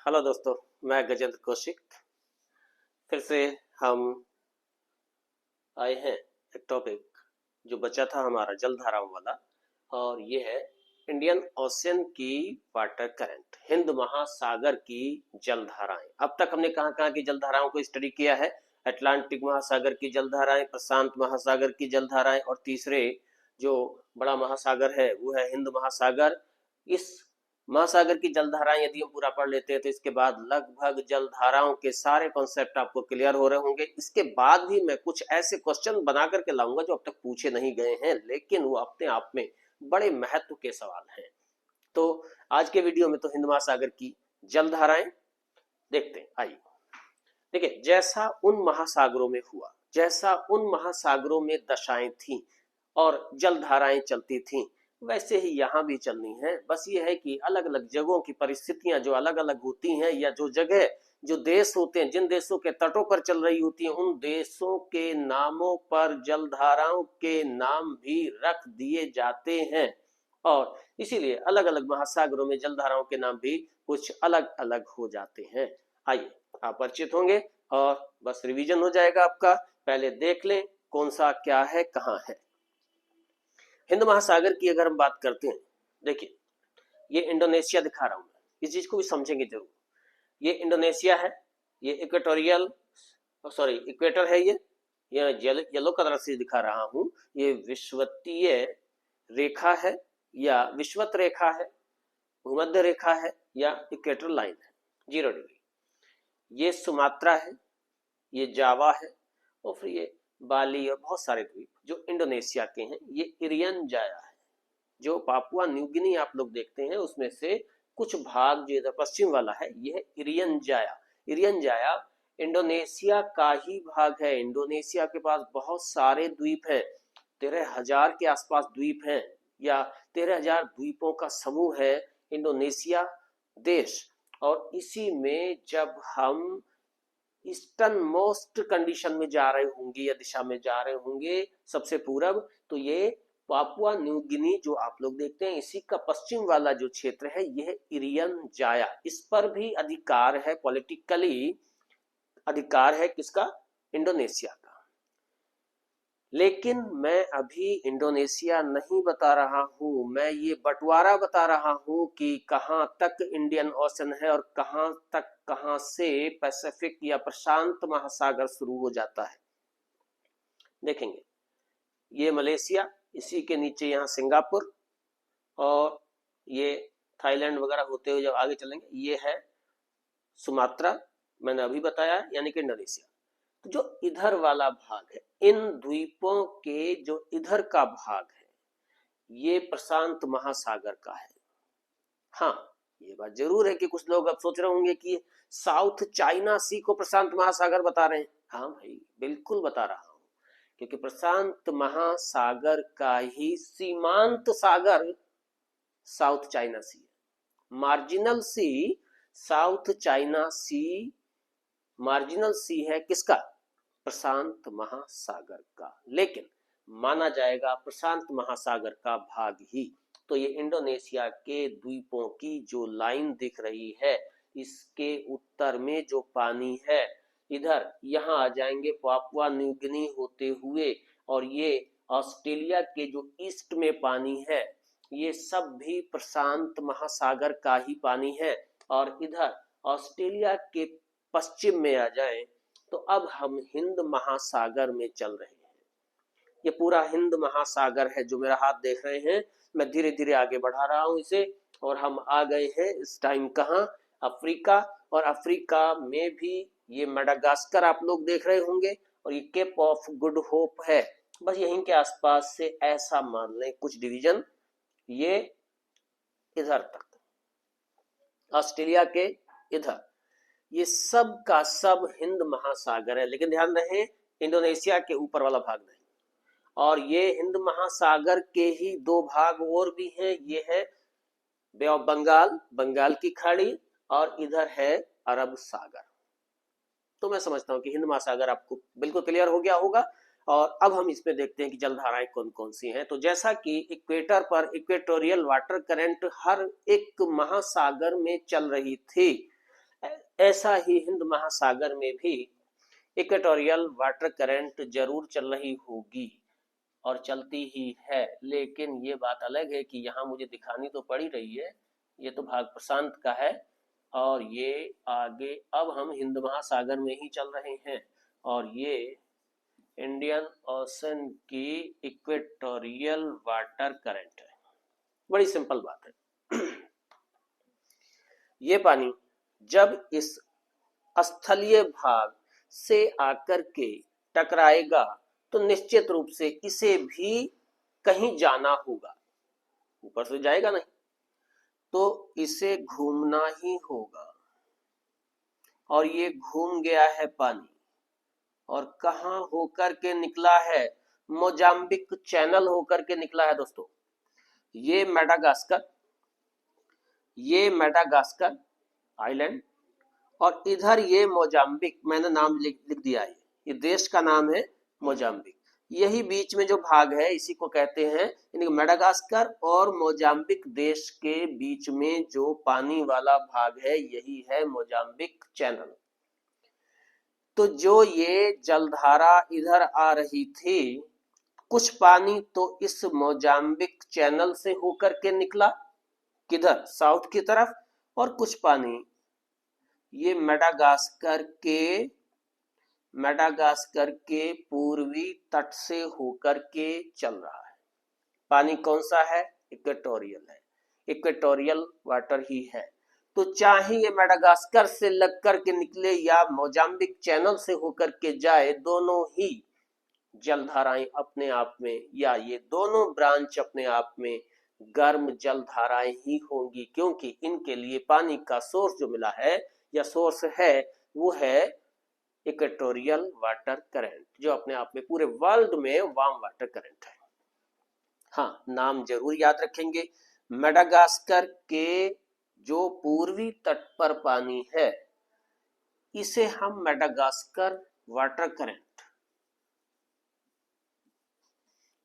Hello दोस्तों, मैं गजेंद्र कौशिक। फिर से हम आए हैं एक टॉपिक जो बचा था हमारा जलधाराओं वाला, और ये है इंडियन ओशियन की वाटर करंट, हिंद महासागर की जलधाराएं। अब तक हमने कहाँ कहाँ की जलधाराओं को स्टडी किया है। अटलांटिक महासागर की जलधाराएं, प्रशांत महासागर की जलधाराएं, और तीसरे जो बड़ा महासागर है वो है हिंद महासागर। इस महासागर की जलधाराएं यदि हम पूरा पढ़ लेते हैं तो इसके बाद लगभग जलधाराओं के सारे कॉन्सेप्ट आपको क्लियर हो रहे होंगे। इसके बाद भी मैं कुछ ऐसे क्वेश्चन बना करके लाऊंगा जो अब तक पूछे नहीं गए हैं, लेकिन वो अपने आप में बड़े महत्व के सवाल हैं। तो आज के वीडियो में तो हिंद महासागर की जलधाराएं देखते हैं। आइए देखिए, जैसा उन महासागरों में हुआ, जैसा उन महासागरों में दशाएं थी और जलधाराएं चलती थीं, वैसे ही यहाँ भी चलनी है। बस ये है कि अलग अलग जगहों की परिस्थितियां जो अलग अलग होती हैं, या जो जगह जो देश होते हैं, जिन देशों के तटों पर चल रही होती हैं, उन देशों के नामों पर जलधाराओं के नाम भी रख दिए जाते हैं। और इसीलिए अलग अलग महासागरों में जलधाराओं के नाम भी कुछ अलग अलग हो जाते हैं। आइए, आप परिचित होंगे और बस रिवीजन हो जाएगा आपका। पहले देख लें कौन सा क्या है, कहाँ है। हिंद महासागर की अगर हम बात करते हैं, देखिए ये इंडोनेशिया दिखा रहा हूं मैं, इस चीज को भी समझेंगे जरूर। ये इंडोनेशिया है, ये इक्वेटोरियल सॉरी इक्वेटर है, ये येलो कलर से दिखा रहा हूं। ये विषुवतीय रेखा है या विषुवत रेखा है, भूमध्य रेखा है या इक्वेटर लाइन है, 0 डिग्री। ये सुमात्रा है, ये जावा है, और फिर ये बाली और बहुत सारे द्वीप जो इंडोनेशिया के हैं। ये इरियन जाया है, जो पापुआ न्यू गिनी आप लोग देखते हैं उसमें से कुछ भाग जो इधर पश्चिम वाला है, ये है इरियन जाया। इरियन जाया इंडोनेशिया का ही भाग है। इंडोनेशिया के पास बहुत सारे द्वीप हैं, 13,000 के आसपास द्वीप हैं, या 13,000 द्वीपों का समूह है इंडोनेशिया देश। और इसी में जब हम ईस्टर्न मोस्ट कंडीशन में जा रहे होंगे या दिशा में जा रहे होंगे सबसे पूरब, तो ये पापुआ न्यू गिनी जो आप लोग देखते हैं, इसी का पश्चिम वाला जो क्षेत्र है यह इरियन जाया। इस पर भी अधिकार है, पॉलिटिकली अधिकार है किसका? इंडोनेशिया का। लेकिन मैं अभी इंडोनेशिया नहीं बता रहा हूं, मैं ये बंटवारा बता रहा हूं कि कहां तक इंडियन ओशन है और कहां तक, कहां से पैसिफिक या प्रशांत महासागर शुरू हो जाता है। देखेंगे ये मलेशिया, इसी के नीचे यहाँ सिंगापुर, और ये थाईलैंड वगैरह होते हुए जब आगे चलेंगे ये है सुमात्रा, मैंने अभी बताया, यानी कि इंडोनेशिया। तो जो इधर वाला भाग है, इन द्वीपों के जो इधर का भाग है, ये प्रशांत महासागर का है। हाँ, ये बात जरूर है कि कुछ लोग अब सोच रहे होंगे कि साउथ चाइना सी को प्रशांत महासागर बता रहे हैं। हाँ भाई, बिल्कुल बता रहा हूं, क्योंकि प्रशांत महासागर का ही सीमांत सागर साउथ चाइना सी है। मार्जिनल सी साउथ चाइना सी, मार्जिनल सी है किसका? प्रशांत महासागर का। लेकिन माना जाएगा प्रशांत महासागर का भाग ही। तो ये इंडोनेशिया के द्वीपों की जो लाइन दिख रही है, इसके उत्तर में जो पानी है, इधर यहाँ आ जाएंगे पापुआ न्यू गिनी होते हुए, और ये ऑस्ट्रेलिया के जो ईस्ट में पानी है, ये सब भी प्रशांत महासागर का ही पानी है। और इधर ऑस्ट्रेलिया के पश्चिम में आ जाए तो अब हम हिंद महासागर में चल रहे हैं। ये पूरा हिंद महासागर है जो मेरा हाथ देख रहे हैं, मैं धीरे धीरे आगे बढ़ा रहा हूं इसे, और हम आ गए हैं इस टाइम कहां? अफ्रीका। और अफ्रीका में भी ये मेडागास्कर आप लोग देख रहे होंगे, और ये केप ऑफ गुड होप है, बस यहीं के आसपास से ऐसा मान लें कुछ डिवीजन, ये इधर तक ऑस्ट्रेलिया के इधर, ये सब का सब हिंद महासागर है। लेकिन ध्यान रहे, इंडोनेशिया के ऊपर वाला भाग नहीं। और ये हिंद महासागर के ही दो भाग और भी हैं, ये है बे ऑफ बंगाल, बंगाल की खाड़ी, और इधर है अरब सागर। तो मैं समझता हूं कि हिंद महासागर आपको बिल्कुल क्लियर हो गया होगा। और अब हम इसमें देखते हैं कि जलधाराएं कौन कौन सी हैं। तो जैसा कि इक्वेटर पर इक्वेटोरियल वाटर करंट हर एक महासागर में चल रही थी, ऐसा ही हिंद महासागर में भी इक्वेटोरियल वाटर करंट जरूर चल रही होगी और चलती ही है, लेकिन ये बात अलग है कि यहाँ मुझे दिखानी तो पड़ ही रही है, ये तो भाग प्रशांत का है और ये आगे अब हम हिंद महासागर में ही चल रहे हैं और ये इंडियन ओशन की इक्वेटोरियल वाटर करंट है। बड़ी सिंपल बात है। ये पानी जब इस स्थलीय भाग से आकर के टकराएगा तो निश्चित रूप से इसे भी कहीं जाना होगा, ऊपर से जाएगा नहीं, तो इसे घूमना ही होगा और ये घूम गया है पानी और कहां होकर के निकला है? मोजाम्बिक चैनल होकर के निकला है दोस्तों। ये मेडागास्कर आइलैंड और इधर ये मोजाम्बिक, मैंने नाम लिख दिया है, ये देश का नाम है मोजाम्बिक। यही बीच में जो भाग है इसी को कहते हैं मेडागास्कर और मोजाम्बिक देश के बीच में जो पानी वाला भाग है यही है मोजाम्बिक चैनल। तो जो ये जलधारा इधर आ रही थी, कुछ पानी तो इस मोजाम्बिक चैनल से होकर के निकला किधर, साउथ की तरफ, और कुछ पानी ये मेडागास्कर के पूर्वी तट से होकर के चल रहा है। पानी कौन सा है? इक्वेटोरियल है, इक्वेटोरियल वाटर ही है। तो चाहे ये मेडागास्कर से लग कर के निकले या मोजाम्बिक चैनल से होकर के जाए, दोनों ही जलधाराएं अपने आप में या ये दोनों ब्रांच अपने आप में गर्म जलधाराएं ही होंगी, क्योंकि इनके लिए पानी का सोर्स जो मिला है या सोर्स है वो है इक्वेटोरियल वाटर करंट, जो अपने आप में पूरे वर्ल्ड में वार्म वाटर करंट है। हाँ, नाम जरूर याद रखेंगे। मेडागास्कर के जो पूर्वी तट पर पानी है इसे हम मेडागास्कर वाटर करंट,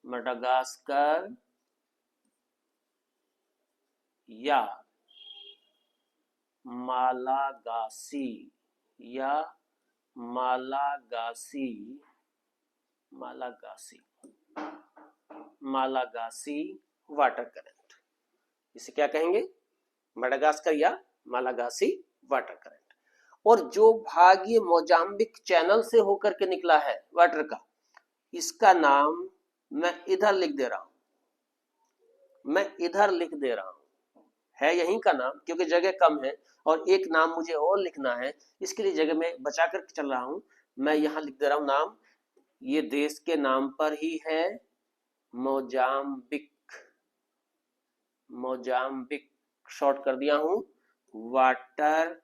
मेडागास्कर या मालागासी वाटर करंट, इसे क्या कहेंगे? मेडागास्कर या मालागासी वाटर करंट। और जो भाग ये मोजाम्बिक चैनल से होकर के निकला है वाटर का, इसका नाम मैं इधर लिख दे रहा हूं, है यहीं का नाम, क्योंकि जगह कम है और एक नाम मुझे और लिखना है, इसके लिए जगह में बचा कर चल रहा हूं। मैं यहां लिख दे रहा हूं नाम, ये देश के नाम पर ही है, मोजाम्बिक शॉर्ट कर दिया हूं, वाटर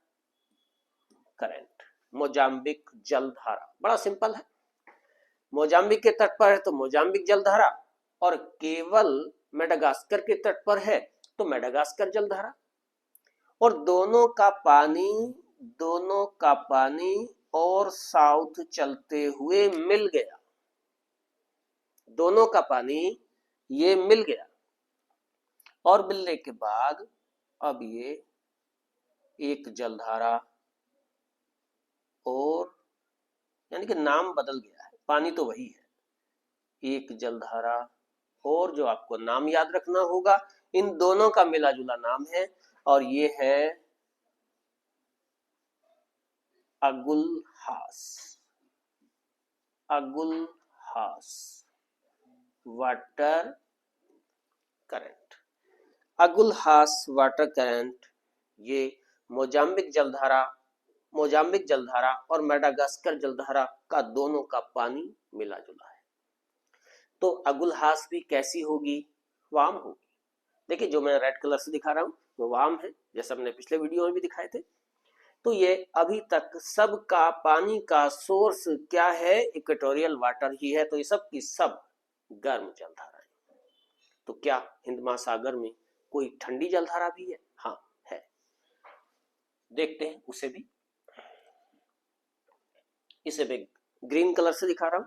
करंट, मोजाम्बिक जलधारा। बड़ा सिंपल है, मोजाम्बिक के तट पर है तो मोजाम्बिक जलधारा, और केवल मेडागास्कर के तट पर है तो मेडागास्कर जलधारा। और दोनों का पानी और साउथ चलते हुए मिल गया, दोनों का पानी ये मिल गया और मिलने के बाद अब ये एक जलधारा और, यानी कि नाम बदल गया है, पानी तो वही है, एक जलधारा और जो आपको नाम याद रखना होगा, इन दोनों का मिला जुला नाम है और ये है अगुल्हास वाटर करंट। अगुल्हास वाटर करंट ये मोजाम्बिक जलधारा और मेडागास्कर जलधारा का दोनों का पानी मिला जुला है। तो अगुल्हास भी कैसी होगी? वार्म होगी। देखिए जो मैं रेड कलर से दिखा रहा हूं वो वार्म है, जैसा हमने पिछले वीडियो में भी दिखाए थे। तो ये अभी तक सबका पानी का सोर्स क्या है? इक्वेटोरियल वाटर ही है। तो ये सब की सब गर्म जलधारा है। तो क्या हिंद महासागर में कोई ठंडी जलधारा भी है? हाँ है, देखते हैं उसे भी। इसे मैं ग्रीन कलर से दिखा रहा हूं।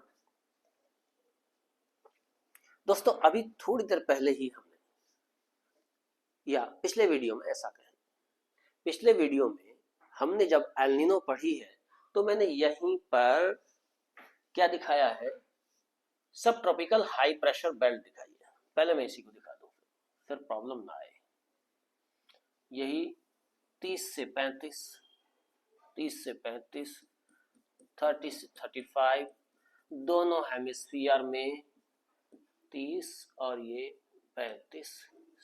दोस्तों अभी थोड़ी देर पहले ही हमने, या पिछले वीडियो में ऐसा कहें, पिछले वीडियो में हमने जब एल नीनो पढ़ी है तो मैंने यहीं पर क्या दिखाया है, सब ट्रॉपिकल हाई प्रेशर बेल्ट दिखाई है। पहले मैं इसी को दिखा दूं फिर प्रॉब्लम ना आए। यही 30 से 35, 30 से 35, 30 से 35, दोनों हेमिस्फीयर में 30 और ये 35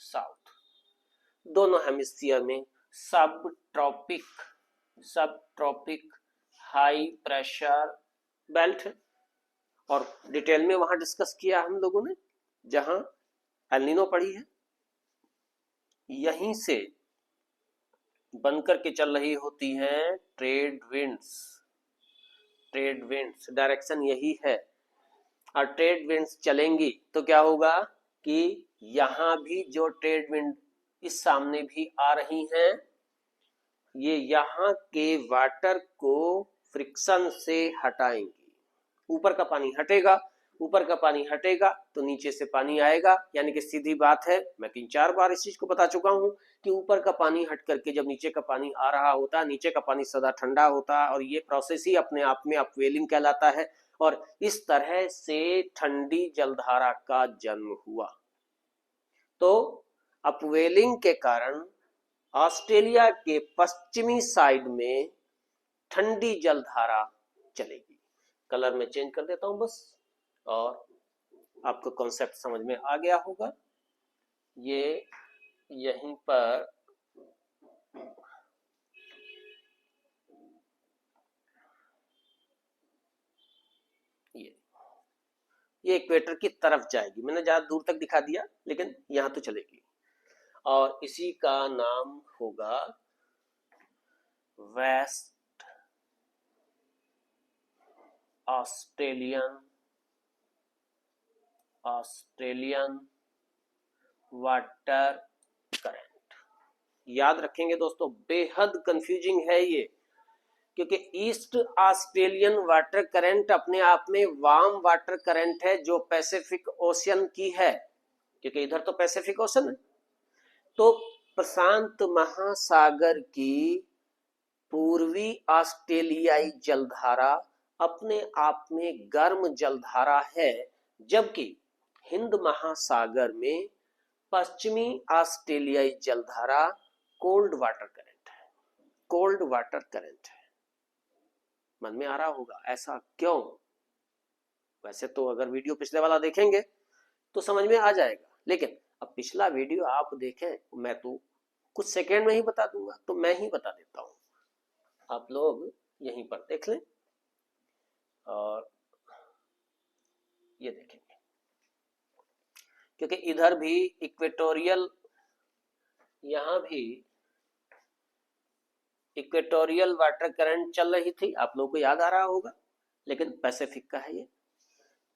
साउथ, दोनों हेमिस्फीयर में सब ट्रॉपिक हाई प्रेशर बेल्ट है। और डिटेल में वहां डिस्कस किया हम लोगों ने जहां एल नीनो पढ़ी है, यहीं से बनकर के चल रही होती हैं trade winds. Trade winds direction यही है, और ट्रेड विंड्स चलेंगी तो क्या होगा कि यहां भी जो ट्रेड विंड इस सामने भी आ रही हैं, ये यहाँ के वाटर को फ्रिक्शन से हटाएंगी। ऊपर का पानी हटेगा, ऊपर का पानी हटेगा तो नीचे से पानी आएगा, यानी कि सीधी बात है, मैं 3-4 बार इस चीज को बता चुका हूं कि ऊपर का पानी हट करके जब नीचे का पानी आ रहा होता है, नीचे का पानी सदा ठंडा होता है, और ये प्रोसेस ही अपने आप में अपवेलिंग कहलाता है। और इस तरह से ठंडी जलधारा का जन्म हुआ। तो अपवेलिंग के कारण ऑस्ट्रेलिया के पश्चिमी साइड में ठंडी जलधारा चलेगी। कलर में चेंज कर देता हूं बस, और आपको कॉन्सेप्ट समझ में आ गया होगा। ये यहीं पर ये इक्वेटर की तरफ जाएगी। मैंने ज्यादा दूर तक दिखा दिया, लेकिन यहां तो चलेगी। और इसी का नाम होगा वेस्ट ऑस्ट्रेलियन वाटर करंट। याद रखेंगे दोस्तों, बेहद कंफ्यूजिंग है ये, क्योंकि ईस्ट ऑस्ट्रेलियन वाटर करंट अपने आप में वार्म वाटर करंट है जो पैसिफिक ओशियन की है, क्योंकि इधर तो पैसिफिक ओशन है। तो प्रशांत महासागर की पूर्वी ऑस्ट्रेलियाई जलधारा अपने आप में गर्म जलधारा है, जबकि हिंद महासागर में पश्चिमी ऑस्ट्रेलियाई जलधारा कोल्ड वाटर करंट है। कोल्ड वाटर करंट है। मन में आ रहा होगा ऐसा क्यों? वैसे तो अगर वीडियो पिछले वाला देखेंगे तो समझ में आ जाएगा, लेकिन अब पिछला वीडियो आप देखें, मैं तो कुछ सेकेंड में ही बता दूंगा, तो मैं ही बता देता हूं, आप लोग यहीं पर देख लें। और ये देखेंगे, क्योंकि इधर भी इक्वेटोरियल, यहां भी इक्वेटोरियल वाटर करंट चल रही थी, आप लोगों को याद आ रहा होगा, लेकिन पैसिफिक का है ये।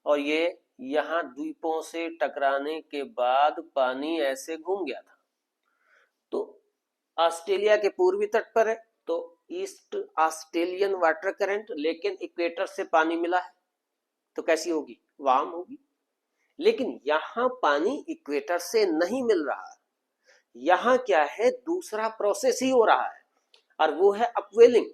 और ये यहां द्वीपों से टकराने के बाद पानी ऐसे घूम गया था। तो ऑस्ट्रेलिया के पूर्वी तट पर है तो ईस्ट ऑस्ट्रेलियन वाटर करंट, लेकिन इक्वेटर से पानी मिला है तो कैसी होगी? वार्म होगी। लेकिन यहां पानी इक्वेटर से नहीं मिल रहा, यहां क्या है, दूसरा प्रोसेस ही हो रहा है, और वो है अपवेलिंग।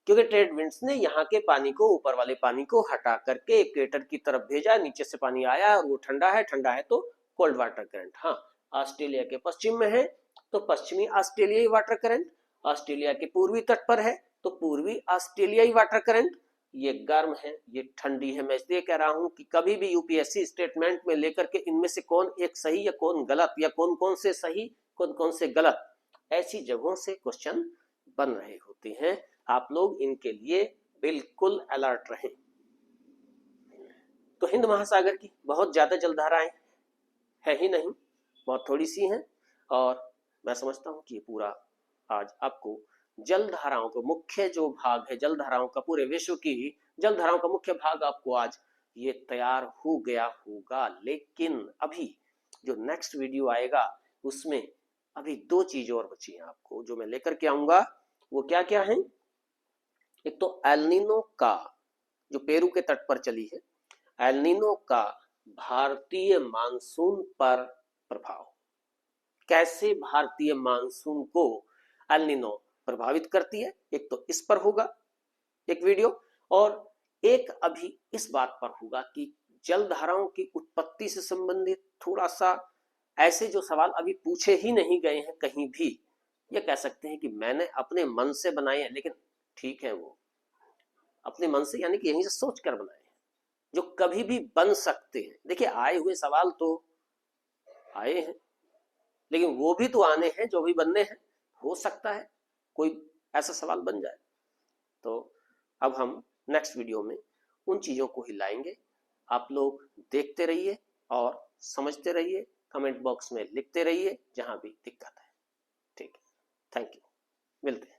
क्योंकि ट्रेड विंड्स ने यहाँ के पानी को, ऊपर वाले पानी को हटा करके इक्वेटर की तरफ भेजा, नीचे से पानी आया और वो ठंडा है तो कोल्ड वाटर करंट। हाँ, ऑस्ट्रेलिया के पश्चिम में है तो पश्चिमी ऑस्ट्रेलियाई वाटर करंट, ऑस्ट्रेलिया के पूर्वी तट पर है तो पूर्वी ऑस्ट्रेलियाई वाटर करंट। ये गर्म है, ये ठंडी है। मैं इसलिए कह रहा हूं कि कभी भी यूपीएससी स्टेटमेंट में लेकर के इनमें से कौन एक सही या कौन गलत, या कौन कौन से सही कौन कौन से गलत, ऐसी जगहों से क्वेश्चन बन रहे होते हैं। आप लोग इनके लिए बिल्कुल अलर्ट रहें। तो हिंद महासागर की बहुत ज्यादा जलधाराएं है ही नहीं, बहुत थोड़ी सी हैं। और मैं समझता हूं कि ये पूरा आज आपको जलधाराओं को, मुख्य जो भाग है जलधाराओं का, पूरे विश्व की जलधाराओं का मुख्य भाग आपको आज ये तैयार हो गया होगा। लेकिन अभी जो नेक्स्ट वीडियो आएगा उसमें अभी 2 चीज और बची हैं आपको, जो मैं लेकर के आऊंगा। वो क्या क्या है? एक तो एल नीनो का, जो पेरू के तट पर चली है, एल नीनो का भारतीय मानसून पर प्रभाव। कैसे भारतीय मानसून को एल नीनो प्रभावित करती है। एक तो इस पर होगा एक वीडियो, और एक अभी इस बात पर होगा कि जलधाराओं की उत्पत्ति से संबंधित थोड़ा सा ऐसे जो सवाल अभी पूछे ही नहीं गए हैं कहीं भी, ये कह सकते हैं कि मैंने अपने मन से बनाए हैं, लेकिन ठीक है वो अपने मन से यानी कि यहीं से सोच कर बनाए हैं, जो कभी भी बन सकते हैं। देखिए आए हुए सवाल तो आए हैं, लेकिन वो भी तो आने हैं जो भी बनने हैं। हो सकता है कोई ऐसा सवाल बन जाए। तो अब हम नेक्स्ट वीडियो में उन चीजों को ही लाएंगे। आप लोग देखते रहिए और समझते रहिए, कमेंट बॉक्स में लिखते रहिए जहां भी दिक्कत है। ठीक है, थैंक यू, मिलते हैं।